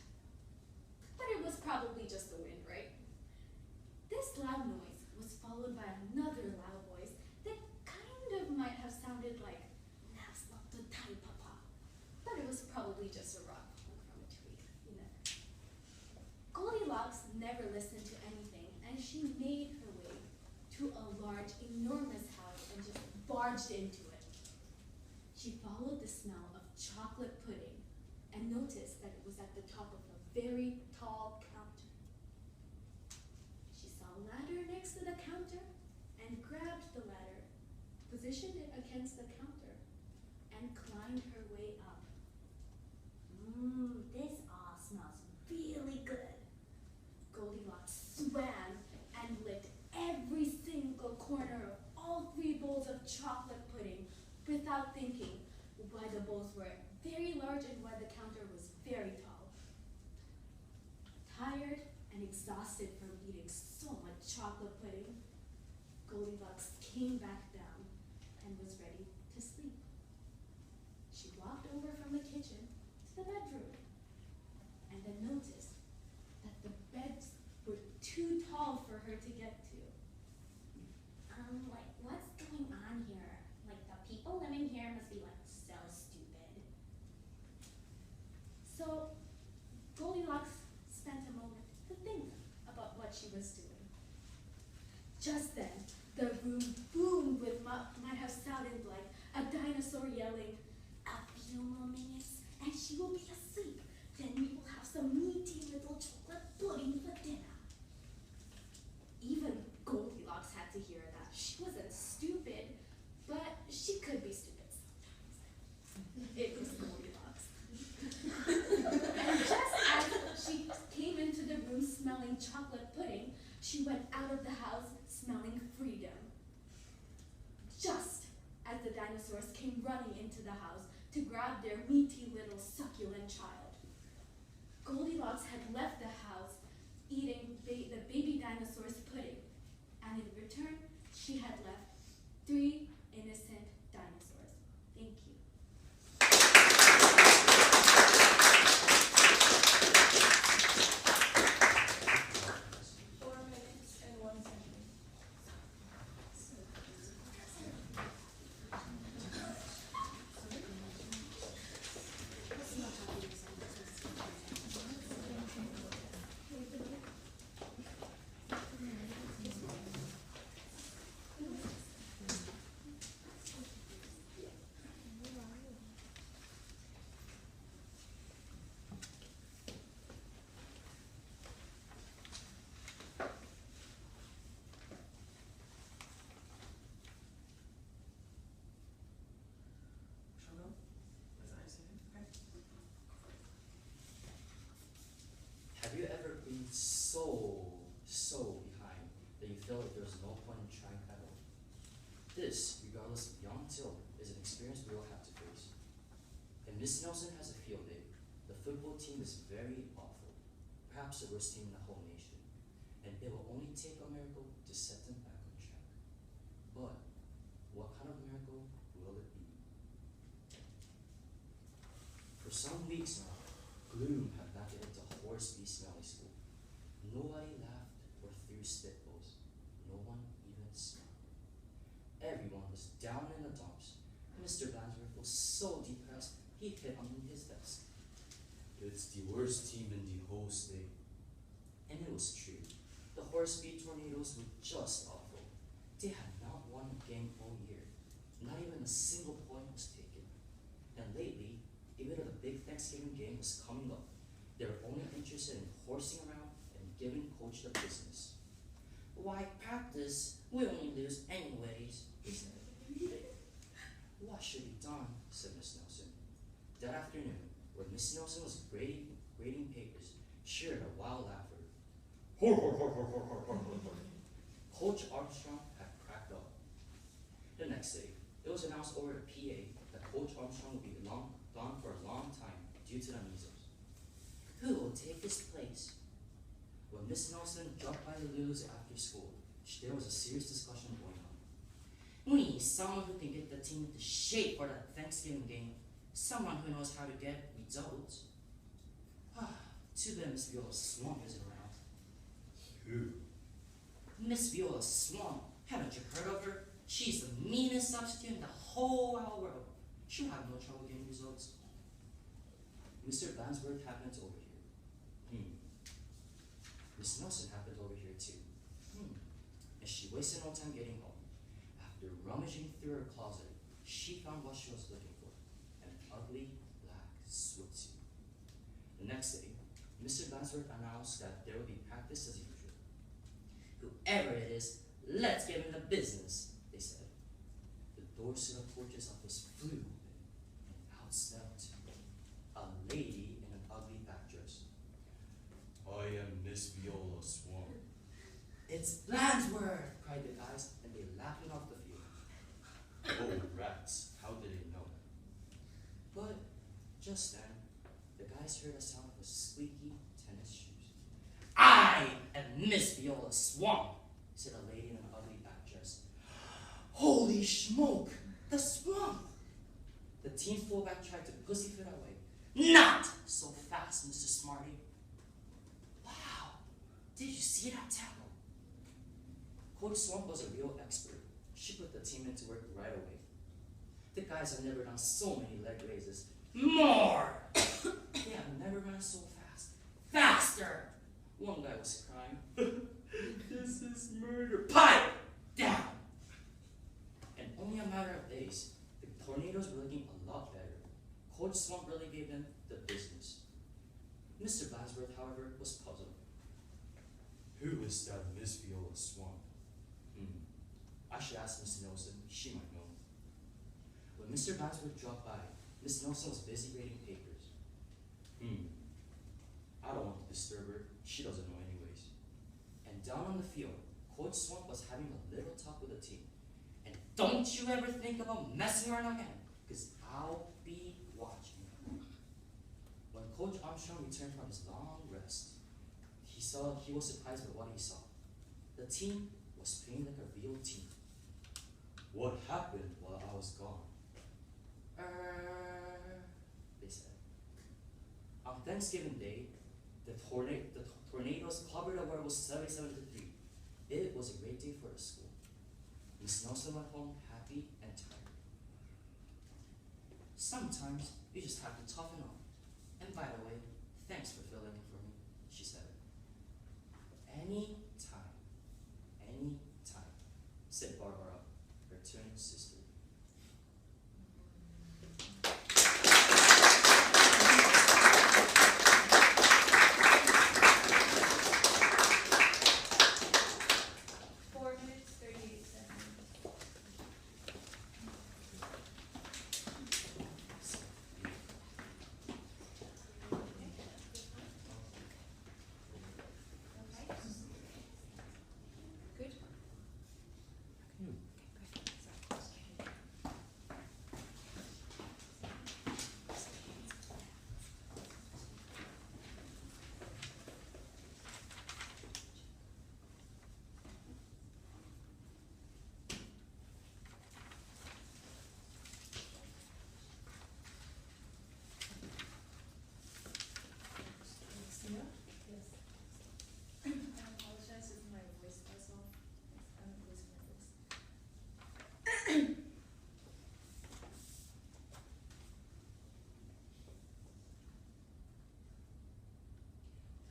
But it was probably just the wind, right? This loud noise was followed by another loud voice that kind of might have sounded like, "Now's not the time, Papa." But it was probably just a rock falling from a tree, you know. Goldilocks never listened to anything, and she made her way to a large, enormous house and just barged into it. She followed the smell of chocolate pudding and noticed that it was at the top of a very tall counter. She saw a ladder next to the counter and grabbed the ladder, positioned it against the counter, and climbed her way up. This all smells really good. Goldilocks swam and licked every single corner of all 3 bowls of chocolate pudding without thinking, why the bowls were very large and why the counter was very Goldilocks came back down and was ready to sleep. She walked over from the kitchen to the bedroom and then noticed that the beds were too tall for her to get to. Like, what's going on here? Like, the people living here must be, like, so stupid. So Goldilocks spent a moment to think about what she was doing. Just then, the room boomed with what might have sounded like a dinosaur yelling, "A few more minutes and she will be asleep. Then we will have some meaty little chocolate pudding for dinner." Even Goldilocks had to hear that. She wasn't stupid, but she could be stupid sometimes. It was Goldilocks. And just as she came into the room smelling chocolate pudding, she went out of the house smelling freedom. Just as the dinosaurs came running into the house to grab their meaty little succulent child. Goldilocks had left the house eating the baby dinosaur's pudding, and in return, she had left 3 innocent dinosaurs. Thank you. 4 minutes and 1 second. Shall we go? As I say, okay. Have you ever been so behind that you feel like there's no point in trying at all? This, regardless of young till, is an experience we all have to face. And Miss Nelson has a field day. The football team is very awful, perhaps the worst team in the whole nation, and it will only take a miracle to set them back on track. But what kind of miracle will it be? For some weeks now, gloom had backed into Horseby Smelly School. Nobody laughed or threw spitballs. No one even smiled. Everyone was down in the dumps. Mr. Blansworth was so depressed, he hid under his desk. It's the worst team in the whole state. And it was true. The Horseby Tornadoes were just awful. They had not won a game all year. Not even a single point was taken. And lately, even though the big Thanksgiving game was coming up, they were only interested in horsing around and giving coach the business. Why practice? We only lose anyways, he said. What should be done? Said Miss Nelson. That afternoon, when Miss Nelson was grading papers, she heard a wild laughter. Coach Armstrong had cracked up. The next day, it was announced over the PA that Coach Armstrong would be gone for a long time due to the measles. Who will take his place? When Miss Nelson dropped by the Lulu's after school, there was a serious discussion going on. We need someone who can get the team into shape for the Thanksgiving game. Someone who knows how to get results. Too bad Miss Viola Swan isn't around. Who? Miss Viola Swan. Haven't you heard of her? She's the meanest substitute in the whole wide world. She'll have no trouble getting results. Mr. Blansworth happened over here. Miss Nelson happened over here too. And she wasted no time getting home. After rummaging through her closet, she found what she was looking for, an ugly black swimsuit. The next day, Mr. Blansworth announced that there would be practice as usual. Whoever it is, let's get in the business, they said. The doors to the coach's office flew open, and out stepped a lady in an ugly back dress. I am Miss Viola Swan. It's Blansworth, cried the guys, and they laughed off the field. Oh, rats, how did they know? But just then, the guys heard the sound of a squeaky tennis shoes. I am Miss Viola Swan, said a lady in an ugly back dress, Holy smoke! The swamp! The team fullback tried to pussyfoot away. Not so fast, Mr. Smarty. Wow! Did you see that tackle? Coach Swamp was a real expert. She put the team into work right away. The guys have never done so many leg raises. More! They have never run so fast. Faster! One guy was crying. This is murder. Pipe down! In only a matter of days, the tornadoes were looking a lot better. Coach Swamp really gave them the business. Mr. Blasworth, however, was puzzled. Who is that Miss Viola Swamp? I should ask Miss Nelson. She might know. When Mr. Blasworth dropped by, Miss Nelson was busy reading papers. I don't want to disturb her. She doesn't know anyways. And down on the field, Coach Swamp was having a little talk with the team. And don't you ever think about messing around again, because I'll be watching. When Coach Armstrong returned from his long rest, he was surprised by what he saw. The team was playing like a real team. What happened while I was gone? They said. On Thanksgiving Day, the tornadoes covered the world was 77 to 3. It was a great day for the school. Miss Nelson went home happy and tired. Sometimes you just have to toughen up. And by the way, thanks for filling in for me, she said. Anytime, said Barbara, her twin sister.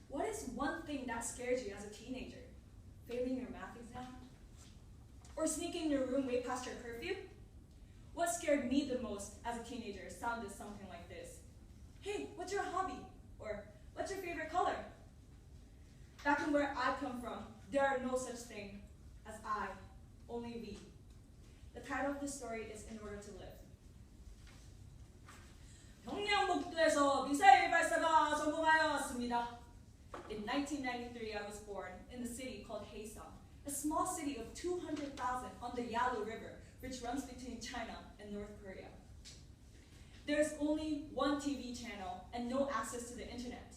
What is one thing that scares you as a teenager? Failing your math exam? Or sneaking in your room way past your curfew? What scared me the most as a teenager sounded something like this. Hey, what's your hobby? Or, what's your favorite color? Back in where I come from, there are no such thing as I, only we. The title of this story is In Order to Live. 평양북도에서 미사일 발사가 성공하였습니다. In 1993, I was born in the city called Seisen, a small city of 200,000 on the Yalu River, which runs between China and North Korea. There's only one TV channel and no access to the internet,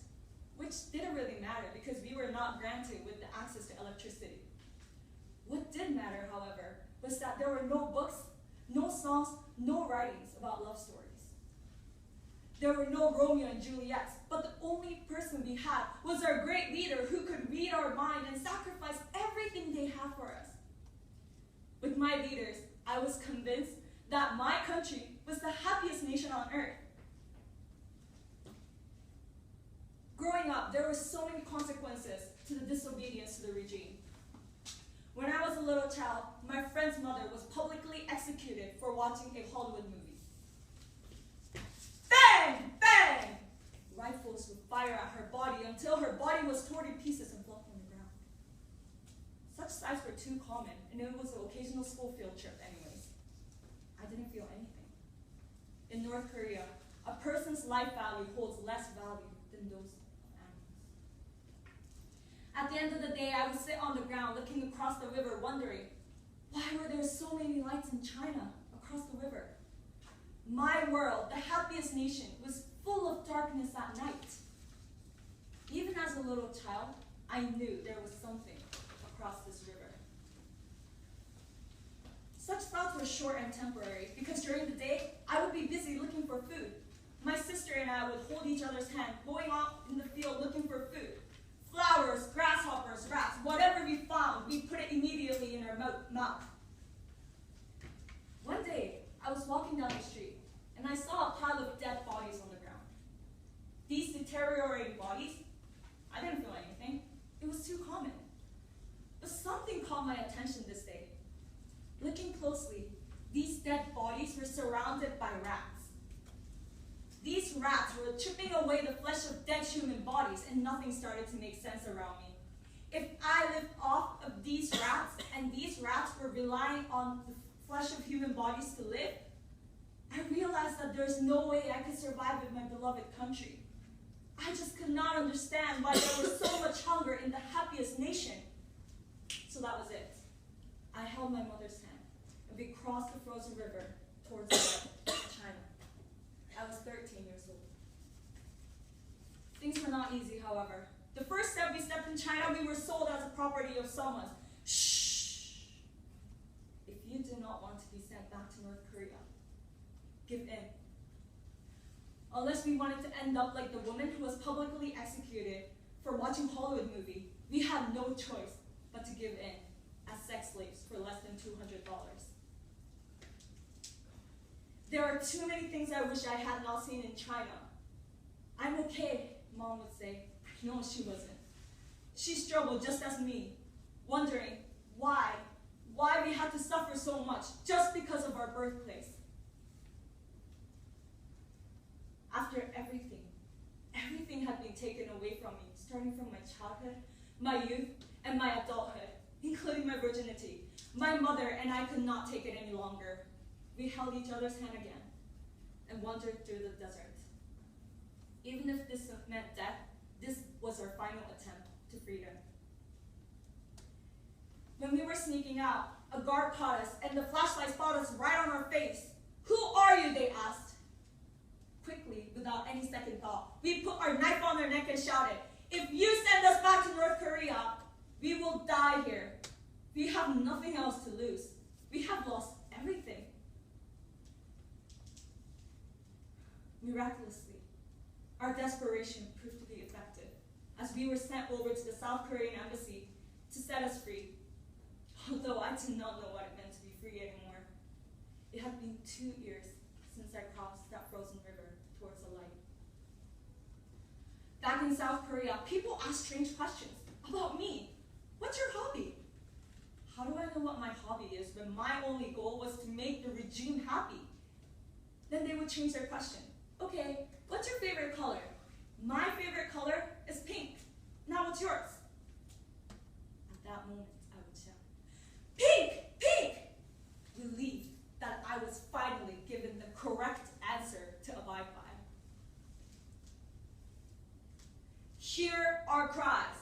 which didn't really matter because we were not granted with the access to electricity. What did matter, however, was that there were no books, no songs, no writings about love stories. There were no Romeo and Juliets, but the only person we had was our great leader who could read our mind and sacrifice everything they had for us. With my leaders, I was convinced that my country was the happiest nation on earth. Growing up, there were so many consequences to the disobedience to the regime. When I was a little child, my friend's mother was publicly executed for watching a Hollywood movie. Bang! Bang! Rifles would fire at her body until her body was torn in pieces and flopped on the ground. Such sights were too common, and it was an occasional school field trip anyways. I didn't feel anything. In North Korea, a person's life value holds less value than those of animals. At the end of the day, I would sit on the ground looking across the river wondering, why were there so many lights in China across the river? My world, the happiest nation, was full of darkness at night. Even as a little child, I knew there was something across this river. Such thoughts were short and temporary, because during the day, I would be busy looking for food. My sister and I would hold each other's hand, going out in the field looking for food. Flowers, grasshoppers, rats, whatever we found, we put it immediately in our mouth. One day, I was walking down the street, and I saw a pile of dead bodies on the ground. These deteriorating bodies, I didn't feel anything. It was too common. But something caught my attention this day. Looking closely, these dead bodies were surrounded by rats. These rats were chipping away the flesh of dead human bodies, and nothing started to make sense around me. If I lived off of these rats, and these rats were relying on the flesh of human bodies to live, I realized that there's no way I could survive in my beloved country. I just could not understand why there was so much hunger in the happiest nation. So that was it. I held my mother's hand, and we crossed the frozen river towards China. I was 13 years old. Things were not easy, however. The first step we stepped in China, we were sold as a property of someone. Shh! If you do not want to be sent back to North Korea, give in. Unless we wanted to end up like the woman who was publicly executed for watching Hollywood movie, we had no choice but to give in as sex slaves for less than $200. There are too many things I wish I had not seen in China. I'm okay, Mom would say. No, she wasn't. She struggled just as me, wondering why we had to suffer so much just because of our birthplace. After everything had been taken away from me, starting from my childhood, my youth, and my adulthood, including my virginity. My mother and I could not take it any longer. We held each other's hand again and wandered through the desert. Even if this meant death, this was our final attempt to freedom. When we were sneaking out, a guard caught us and the flashlight spotted us right on our face. "Who are you?" they asked. Quickly, without any second thought, we put our knife on their neck and shouted, "If you send us back to North Korea, we will die here. We have nothing else to lose. We have lost everything." Miraculously, our desperation proved to be effective, as we were sent over to the South Korean embassy to set us free. Although I did not know what it meant to be free anymore. It had been 2 years since I crossed that frozen river towards the light. Back in South Korea, people ask strange questions about me. What's your hobby? How do I know what my hobby is when my only goal was to make the regime happy? Then they would change their question. "Okay, what's your favorite color?" "My favorite color is pink. Now what's yours?" At that moment, I would shout, "Pink! Pink!" relieved that I was finally given the correct answer to abide by. Hear our cries.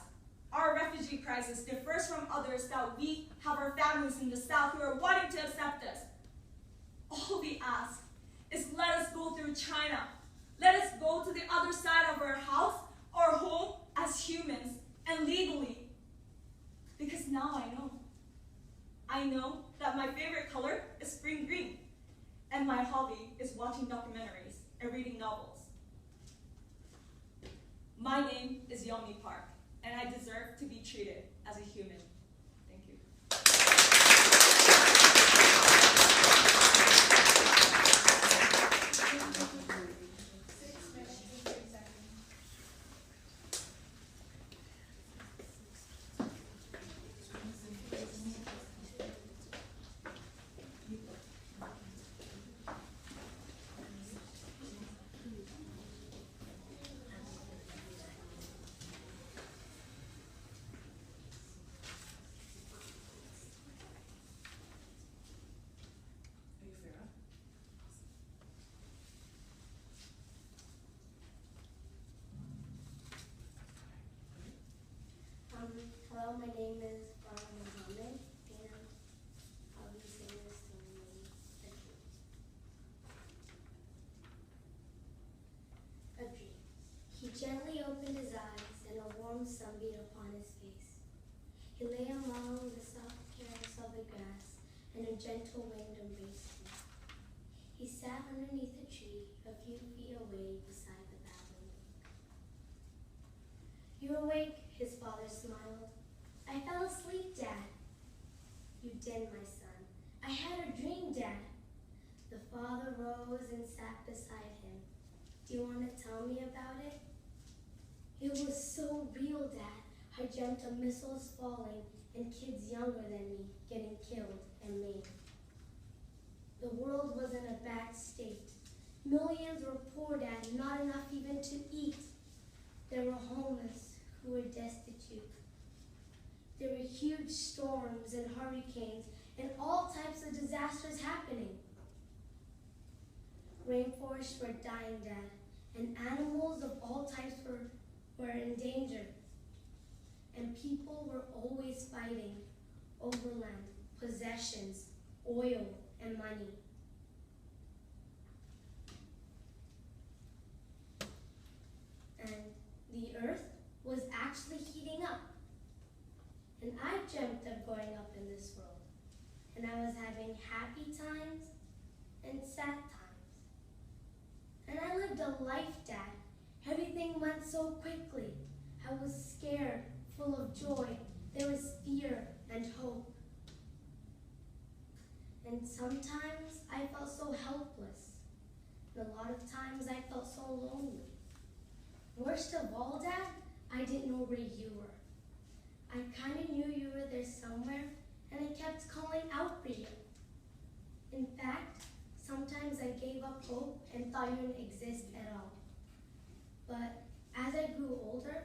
Our refugee crisis differs from others that we have our families in the South who are wanting to accept us. All we ask is let us go through China. Let us go to the other side of our house, our home, as humans, and legally. Because now I know. I know that my favorite color is spring green, and my hobby is watching documentaries and reading novels. My name is Yeonmi Park, and I deserve to be treated as a human. Thank you. 6 minutes and 30 seconds. Hello, my name is Mohammed, and I'll be saying this story. A dream. He gently opened his eyes, and a warm sun beat upon his face. He lay among the soft carrots of the grass and a gentle wind embraced him. He sat underneath a tree a few feet away beside the babbling brook. "You awake?" his father smiled. "I fell asleep, Dad." "You did, my son. I had a dream, Dad." The father rose and sat beside him. "Do you want to tell me about it?" "It was so real, Dad. I dreamt of missiles falling and kids younger than me getting killed and maimed. The world was in a bad state. Millions were poor, Dad, not enough even to eat. There were homeless who were destitute. There were huge storms and hurricanes and all types of disasters happening. Rainforests were dying, Dad, and animals of all types were in danger. And people were always fighting over land, possessions, oil, and money. And the earth was actually heating up. And I dreamt of growing up in this world. And I was having happy times and sad times. And I lived a life, Dad. Everything went so quickly. I was scared, full of joy. There was fear and hope. And sometimes I felt so helpless. And a lot of times I felt so lonely. Worst of all, Dad, I didn't know where you were. I kind of knew you were there somewhere, and I kept calling out for you. In fact, sometimes I gave up hope and thought you didn't exist at all. But as I grew older,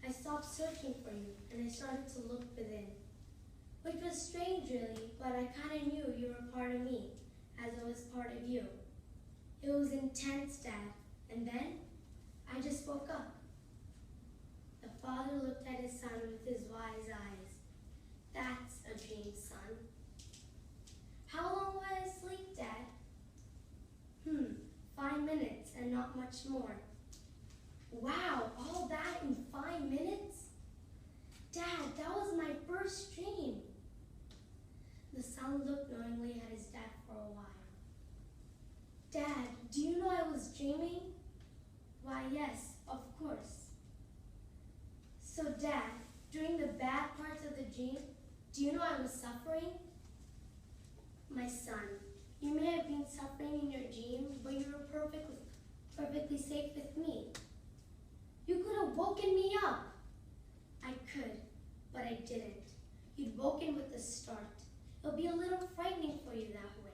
I stopped searching for you, and I started to look within. Which was strange, really, but I kind of knew you were part of me, as I was part of you. It was intense, Dad, and then I just woke up. The father looked at his son with his wise eyes. That's a dream, son. How long was I asleep, Dad? 5 minutes and not much more. Wow, all that in 5 minutes? Dad, that was my first dream. The son looked knowingly at his dad for a while. Dad, do you know I was dreaming? Why, yes, of course. So, Dad, during the bad parts of the dream, do you know I was suffering? My son, you may have been suffering in your dream, but you were perfectly safe with me. You could have woken me up. I could, but I didn't. You'd woken with a start. It'll be a little frightening for you that way.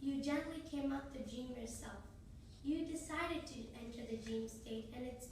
You gently came out the dream yourself. You decided to enter the dream state, and it's